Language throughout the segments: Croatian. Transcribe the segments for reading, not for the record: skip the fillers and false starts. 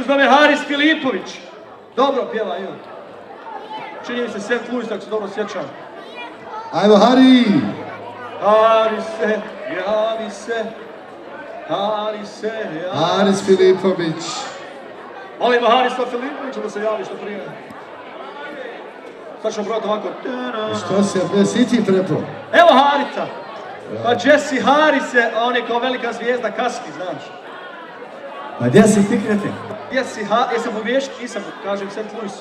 se zove Haris Filipović. Dobro pjeva, ima. Čini mi se St. Louis, tako se dobro sjećam. Ajmo, Hari! Harise, javi se. Harise, javi se. Haris Filipović. Molimo Harisa Filipovića da se javi što prije. Sad ćemo brojati ovako. Što se, si ti prepao? Evo Harica. Pa Jesse Harise, a on je kao velika zvijezda kaski, znaš. Pa gdje si ti krete? Jesam u Vješki, nisam, kažem St. Louis.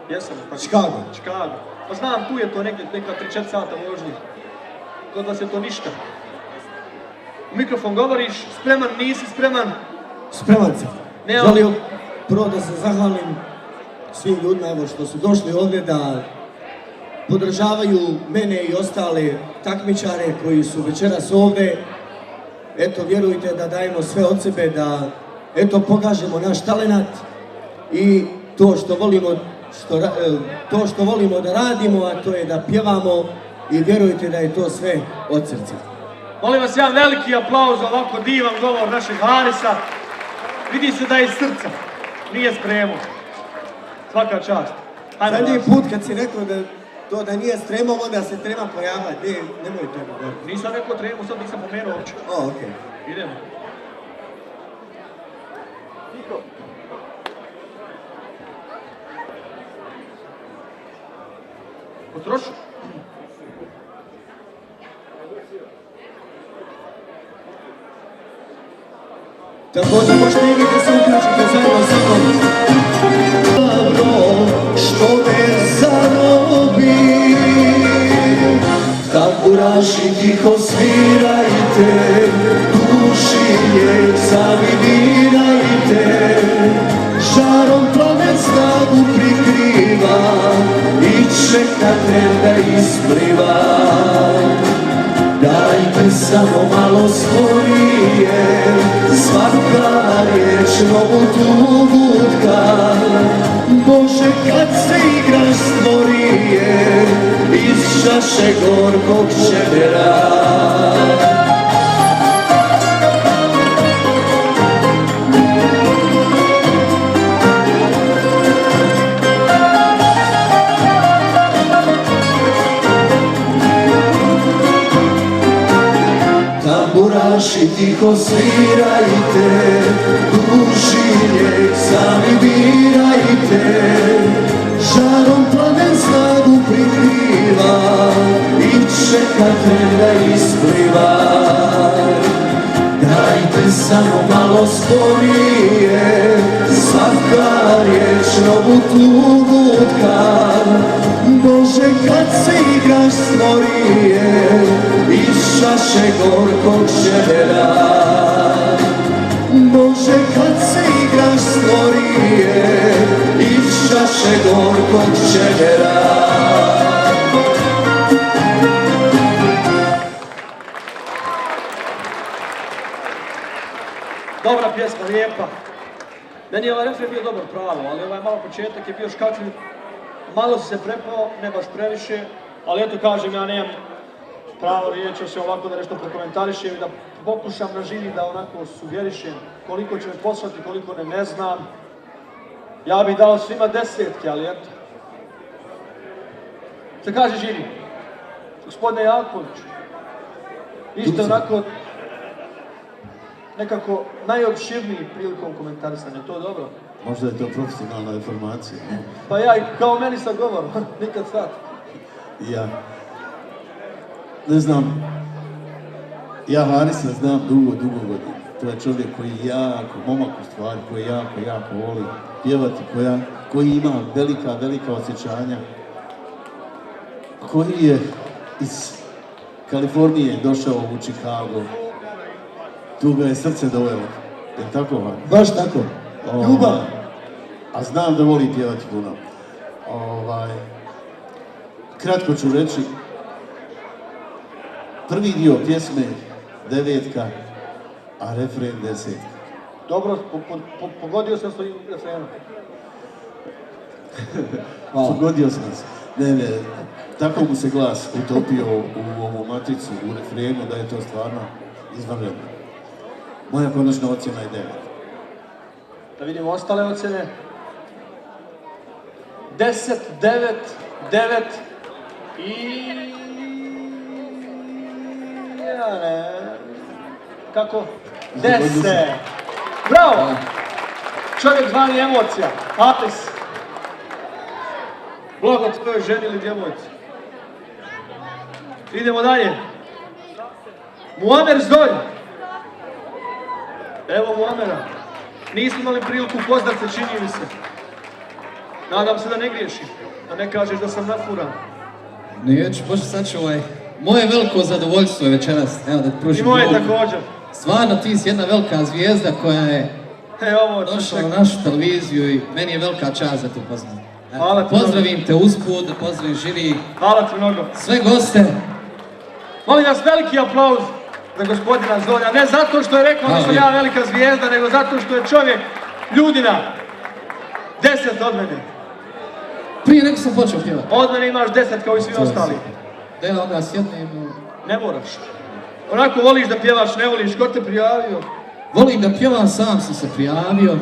Jesam. Chicago. Chicago. Pa znam, tu je to neka 3-4 sata vožnje. Kod vas je to ništa. U mikrofon govoriš, spreman, nisi spreman? Spreman sam. Ne, želio prvo da se zahvalim svim ljudima evo što su došli ovdje da podržavaju mene i ostale takmičare koji su večeras ovdje. Eto, vjerujte da dajemo sve od sebe, da eto pokažemo naš talenat i to što volimo da radimo, a to je da pjevamo i vjerujte da je to sve od srca. Molim vas jedan veliki aplauz za ovako divan govor našeg Harisa. Vidi se da je iz srca, nije spremao. Svaka čast. Zadnji put kad si rekao da nije stremao, onda se treba pojavati. Nemoj to govoriti. Nisam rekao tremu, sad nisam pomenuo uopće. O, okej. Idemo. Potrošu. Također možete i vi da se uključite zajedno sa mnom. Dobro, što me zarobi, tamburaši tiho svirajte, duši njeg zavivirajte, žarom plamen snagu prikriva i čekate da ispliva. Dajte samo malo sporije, svaka riječ novu tugu tka. Bože, kad se igraš stvorije, iz čaše gorkog čedera. Tamburaši tiho svirajte, duši njeg sami birajte, žarom plamen snagu prikriva i čekate da ispliva. Dajte samo malo sporije, svaka riječ novu tugu tka. Bože, kad se igraš stvorije, iz čaše gorkog čedera. Bože, kad se igraš stvorije, iz čaše gorkog čedera. Dobra pjesma, lijepa. Meni je ovaj refren bio dobar pravo, ali ovaj malo početak je bio škakljiv. Malo si se prepao, ne baš previše, ali eto kažem, ja nemam pravo riječi se ovako da nešto prokomentarišem i da pokušam na živi da onako sugerišem koliko će me poslati, koliko ne znam. Ja bih dao svima 10, ali eto. Što kaže živi? Gospodine Janković, vi ste onako nekako najopširniji prilikom komentarisanja, to je dobro. Možda je to profesionalna informacija. Pa ja, kao meni sa govorom, nikad sad. Ja. Ne znam, ja Harisa znam dugo godina. To je čovjek koji je jako, momak u stvari, koji jako voli pjevati, koji ima velika osjećanja, koji je iz Kalifornije došao u Chicago. Tu ga je srce dovelo. Je tako, Van? Baš tako. Ljubav. A znam da voli pjevati puno. Kratko ću reći, prvi dio pjesme 9, a refren 10. Dobro, pogodio sam svojim refrenom. Pogodio sam se. Ne, tako mu se glas utopio u ovu matricu, u refrenu, da je to stvarno izvanredno. Moja konačna ocjena je 9. Da vidimo ostale ocjene. 10, 9, 9 i... Ja ne... Kako? 10! Bravo! Čovjek zvani emocija. Apis. Blago tvojoj ženi ili djevojci. Idemo dalje. Muamer Zdolj. Evo Muamera. Nismo imali priliku upoznat se, čini mi se. Nadam se da ne griješim. Da ne kažeš da sam nafuran. Neću, Bože, sad ću moje veliko zadovoljstvo je večeras, evo da ti pružim I moje ruku. također. Stvarno ti si jedna velika zvijezda koja je Ovo došla na našu televiziju i meni je velika čast da te upoznam. Hvala ti Pozdravim te usput, da pozdravim žiri, Hvala ti mnogo. sve goste. Molim vas veliki aplauz za gospodina Zdolja. Ne zato što je rekao da sam ja velika zvijezda, nego zato što je čovjek ljudina. 10 od mene. Prije nego sam počeo pjevati. Od mene imaš 10 kao i svi ostali. Da ja onda sjednem. Ne moraš. Onako voliš da pjevaš, ne voliš. Ko te prijavio? Volim da pjevam, sam sam se prijavio.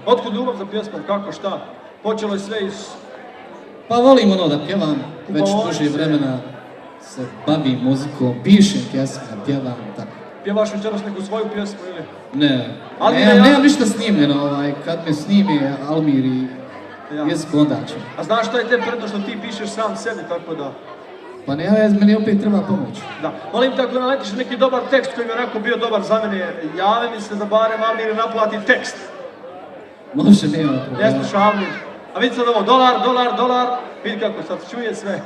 Otkud ljubav za pjesmom? Kako, šta? Počelo je sve iz... Pa volim ono da pjevam, već Kupovalice. duže vremena se bavim muzikom, pišem pjesme, pjevam, tako. Pjevaš večeras neku svoju pjesmu ili? Ne, Ali nemam ništa snimljeno, kad me snimi Almir i jezik, onda ću. A znaš šta je te predno što ti pišeš sam sebi, tako da... Pa ne, meni opet treba pomoć. Da. Molim te ako naletiš neki dobar tekst koji mi je onako bio dobar za mene, jave mi se da barem Almir naplati tekst. Može, nema problema. Jeste Almir. A vidi sad ovo, dolar, vidi kako sad čuje sve.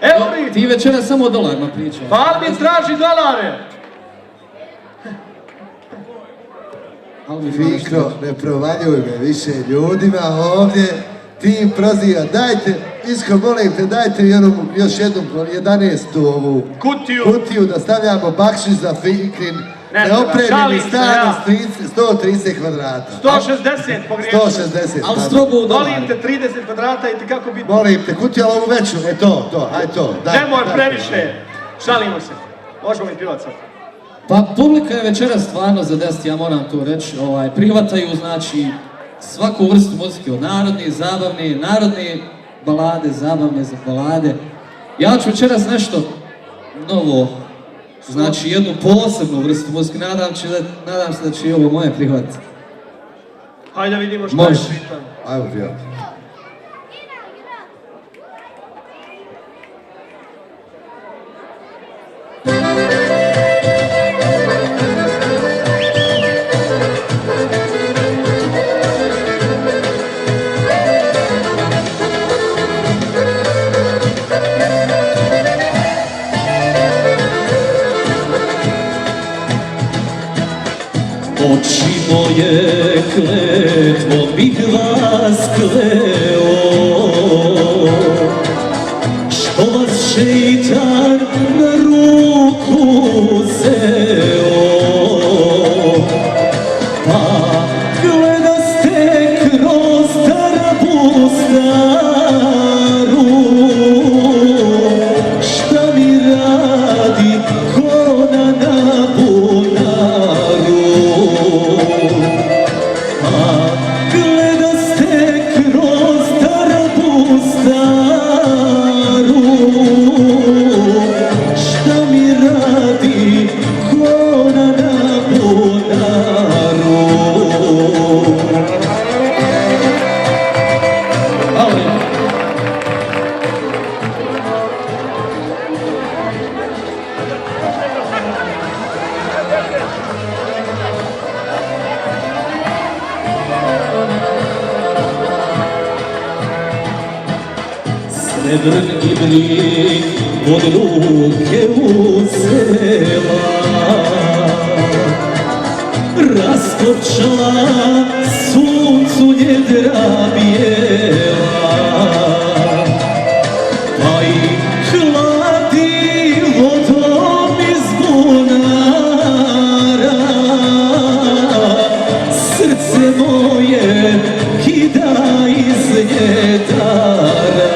Evo mi! Ti večera samo o dolarima pričaš. Pa Almir traži dolare! Fikro, ne provaljuj me više ljudima ovdje. Ti im proziva, dajte, Isko, molim te, dajte mi još jednu 11. ovu kutiju da stavljamo bakšiš za Fikrin neopremljeni stan 130 kvadrata. 160 pogriješio. 160. Ali strogo u dolar. Molim te 30 kvadrata i ti kako biti. Molim te, kutiju, ali ovu veću, aj to. Nemoj previše. Šalimo se. Možemo mi pivati sad. Pa publika je večera stvarno za 10, ja moram to reći, prihvataju, znači, svaku vrstu muzike, od narodne, zabavne, narodne balade, zabavne za balade. Ja ću večeras nešto novo, znači jednu posebnu vrstu muzike, nadam se da će i ovo moje prihvatiti. Hajde da vidimo šta je Može. pitanje. Ajmo prijatelj. Oči moje kletvo bih vas kleo, što vas šeitan na ruku zeo. Pa gledaste kroz tarabu staru, šta mi radi ko na nabunaru. Gledaste kroz tarabu staru, šta mi radi ko na nabunaru. Srebrni brijeg od ruke uzela, raskopčala suncu njedra bijela, pa i hladi vodom iz bunara, srce moje kida iz njedara.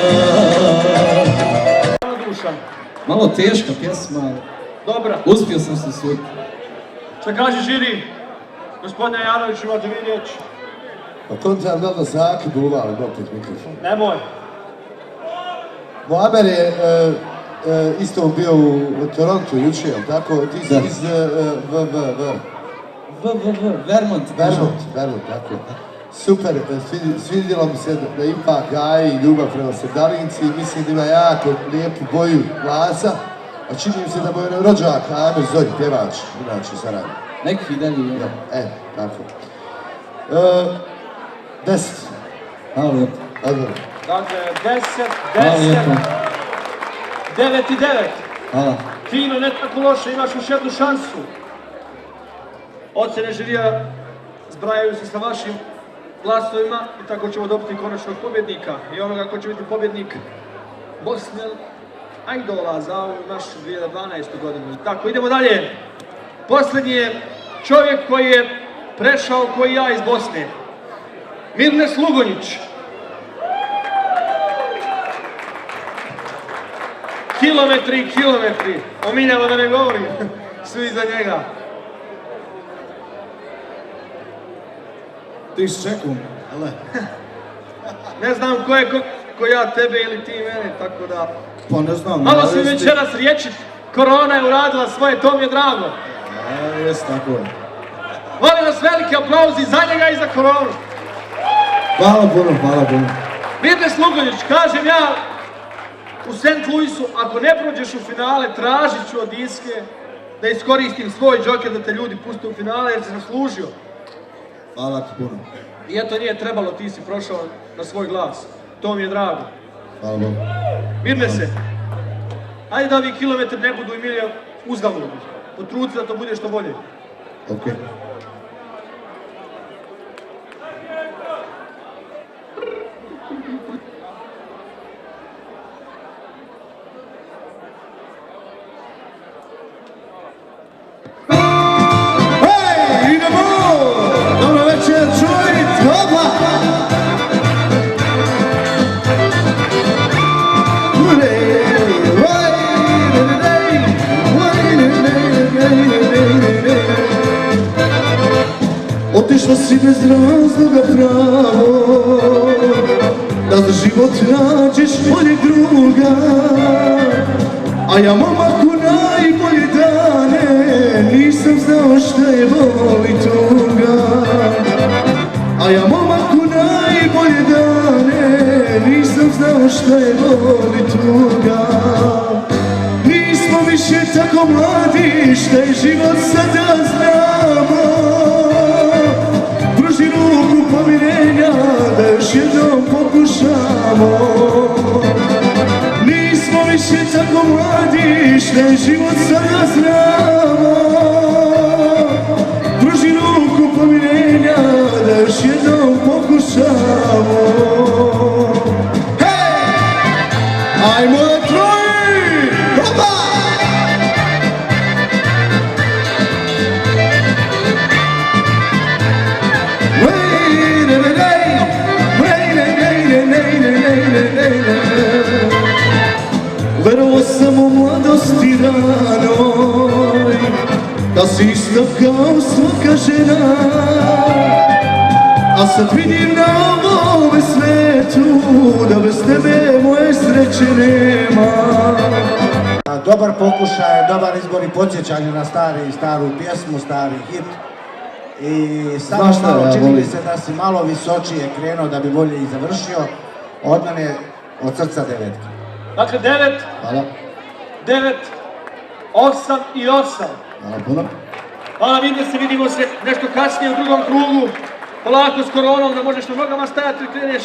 Malo teška pjesma, ali Dobra. uspio sam se suditi. Šta kaže žiri? Gospodine Janović, imate vi riječ. Pa kontra mnogo zaki buvali, opet mikrofon. Nemoj. Moamer je isto bio u Torontu jučer, jel tako? Ti si iz Vermont. Vermont, tako. Super, svidjelo mi se da ipak gaji ljubav prema Sredalinci i mislim da ima jako lijepu boju glasa. A čini mi se da mu je rođak Amer Zolj, pjevač, inače Sarajevo. Neki dalje. Tako. 10. Hvala lijepo. Odmah. Dakle, 10, Hvala lijepo. 9 i 9. Hvala. Fino, ne tako loše, imaš još jednu šansu. Ocene žirija zbrajaju se sa vašim glasovima i tako ćemo dobiti konačnog pobjednika i onoga ko će biti pobjednik Bosne Ajdola za ovu našu 2012. godinu. Tako, idemo dalje. Posljednji je čovjek koji je prešao koji ja iz Bosne. Mirne Slugonjić. Kilometri i kilometri. Omiljamo da ne govorim. Svi iza njega. 30 sekund. Ne znam ko ja tebe ili ti mene, tako da... Pa ne znam. Malo si večeras riječit, korona je uradila svoje, to mi je drago. Jes, tako je. Molim vas veliki aplauzi za njega i za koronu. Hvala puno. Mirne Slugonjić, kažem ja u St. Louisu, ako ne prođeš u finale, tražit ću od Iske da iskoristim svoj džoker da te ljudi puste u finale jer si zaslužio. Hvala ti puno. I eto nije trebalo, ti si prošao na svoj glas. To mi je drago. Hvala Bogu. Mirne se. Ajde da ovi kilometri ne budu Emilija uzaludni. Potrudi da to bude što bolje. Okej. Hej, idemo! Dobro večer, čuj, hopa! Otišla si bez razloga pravo, da za život nađeš boljeg druga. A ja momaku najbolje dane, nisam znao šta je bol i tuga. A ja momaku najbolje dane, nisam znao šta je bol i tuga. Nismo više tako mladi, šta je život sada znamo. Pruži ruku pomirenja, da još jednom pokušamo. Nismo više tako mladi, šta je život sada znamo. Pruži ruku pomirenja, da još jednom pokušamo. Hej! Ajmo troji! Hopa! Verovao sam u mladosti ranoj, da si ista kao svaka žena. A sad vidim na ovome svetu, da bez tebe moje sreće nema. Dobar pokušaj, dobar izbor i podsjećanje na staru pjesmu, stari hit. I samo malo čini mi se da si malo visočije krenuo da bi bolje i završio. Od mene od srca 9. Dakle, 9, Hvala. 9, 8 i 8. Hvala puno. Hvala, vidimo se nešto kasnije u drugom krugu. Polako s koronom, da možeš na nogama stajati, kreneš